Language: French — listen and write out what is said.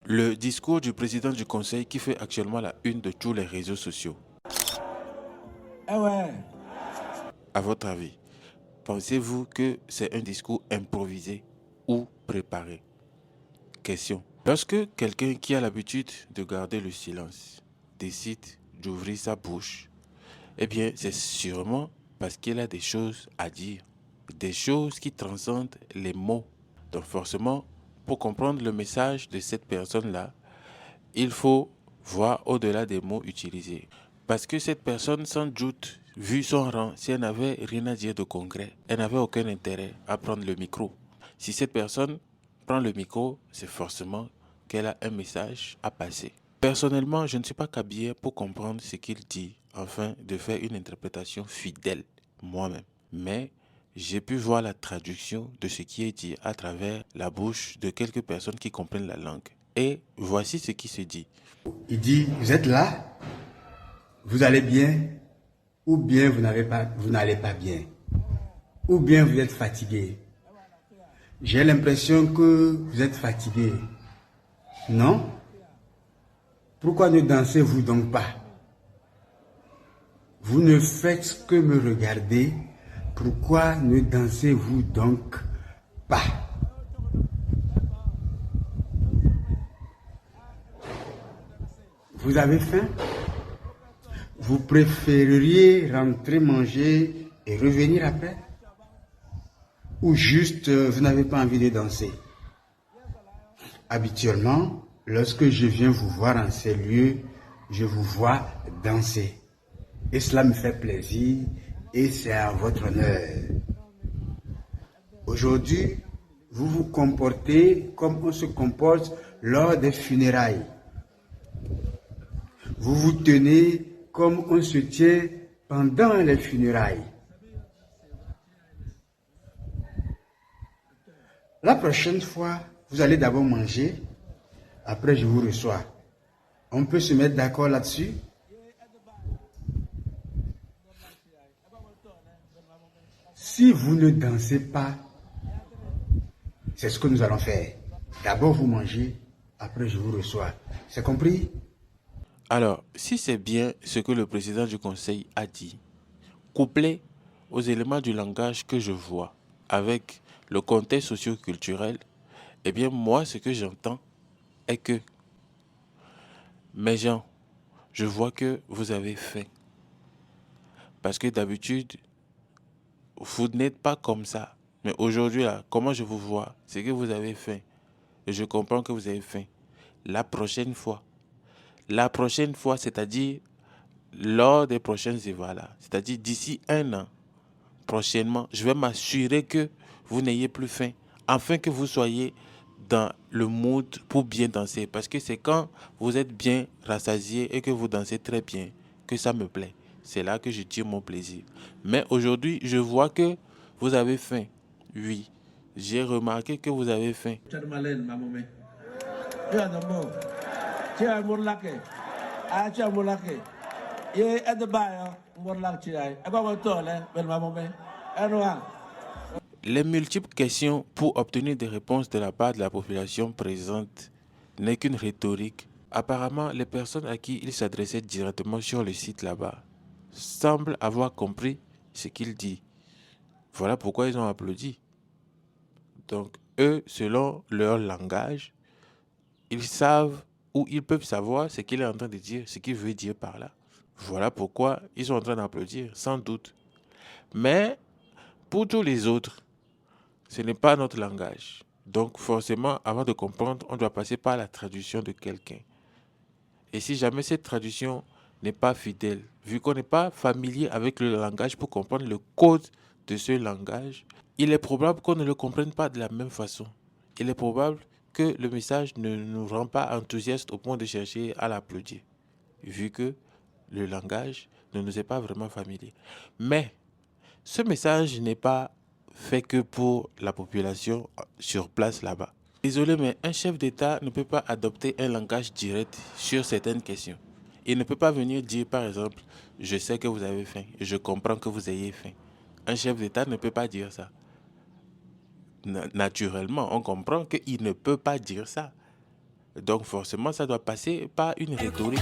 Le discours du président du Conseil qui fait actuellement la une de tous les réseaux sociaux. Eh ouais. À votre avis, pensez-vous que c'est un discours improvisé ou préparé? Question. Lorsque quelqu'un qui a l'habitude de garder le silence décide d'ouvrir sa bouche, eh bien, c'est sûrement parce qu'il a des choses à dire, des choses qui transcendent les mots. Donc forcément, pour comprendre le message de cette personne-là, il faut voir au-delà des mots utilisés. Parce que cette personne, sans doute, vu son rang, si elle n'avait rien à dire de concret, elle n'avait aucun intérêt à prendre le micro. Si cette personne prend le micro, c'est forcément qu'elle a un message à passer. Personnellement, je ne suis pas câblier pour comprendre ce qu'il dit, afin de faire une interprétation fidèle moi-même. Mais j'ai pu voir la traduction de ce qui est dit à travers la bouche de quelques personnes qui comprennent la langue. Et voici ce qui se dit. Il dit, vous êtes là, vous allez bien, ou bien vous n'allez pas bien, ou bien vous êtes fatigué. J'ai l'impression que vous êtes fatigué. Non? Pourquoi ne dansez-vous donc pas? Vous ne faites que me regarder. Pourquoi ne dansez-vous donc pas? Vous avez faim? Vous préféreriez rentrer manger et revenir après? Ou juste vous n'avez pas envie de danser? Habituellement, lorsque je viens vous voir en ces lieux, je vous vois danser. Et cela me fait plaisir et c'est à votre honneur. Aujourd'hui, vous vous comportez comme on se comporte lors des funérailles. Vous vous tenez comme on se tient pendant les funérailles. La prochaine fois, vous allez d'abord manger, après je vous reçois. On peut se mettre d'accord là-dessus? Si vous ne dansez pas, c'est ce que nous allons faire. D'abord vous mangez, après je vous reçois. C'est compris? Alors, si c'est bien ce que le président du Conseil a dit, couplé aux éléments du langage que je vois, avec le contexte socio-culturel, eh bien moi, ce que j'entends est que, mes gens, je vois que vous avez faim. Parce que d'habitude, vous n'êtes pas comme ça. Mais aujourd'hui, là, comment je vous vois, c'est que vous avez faim. Et je comprends que vous avez faim. La prochaine fois, c'est-à-dire lors des prochaines évaluations, c'est-à-dire d'ici un an, prochainement, je vais m'assurer que vous n'ayez plus faim, afin que vous soyez dans le mood pour bien danser. Parce que c'est quand vous êtes bien rassasié et que vous dansez très bien que ça me plaît. C'est là que je tire mon plaisir. Mais aujourd'hui, je vois que vous avez faim. Oui, j'ai remarqué que vous avez faim. Les multiples questions pour obtenir des réponses de la part de la population présente n'est qu'une rhétorique. Apparemment, les personnes à qui il s'adressait directement sur le site là-bas semblent avoir compris ce qu'il dit. Voilà pourquoi ils ont applaudi. Donc, eux, selon leur langage, ils savent ou ils peuvent savoir ce qu'il est en train de dire, ce qu'il veut dire par là. Voilà pourquoi ils sont en train d'applaudir, sans doute. Mais pour tous les autres, ce n'est pas notre langage. Donc forcément, avant de comprendre, on doit passer par la traduction de quelqu'un. Et si jamais cette traduction n'est pas fidèle, vu qu'on n'est pas familier avec le langage pour comprendre le code de ce langage, il est probable qu'on ne le comprenne pas de la même façon. Il est probable que le message ne nous rend pas enthousiastes au point de chercher à l'applaudir, vu que le langage ne nous est pas vraiment familier. Mais ce message n'est pas fait que pour la population sur place là-bas. Désolé, mais un chef d'État ne peut pas adopter un langage direct sur certaines questions. Il ne peut pas venir dire, par exemple, je sais que vous avez faim, je comprends que vous ayez faim. Un chef d'État ne peut pas dire ça. Naturellement, on comprend qu'il ne peut pas dire ça. Donc forcément, ça doit passer par une rhétorique.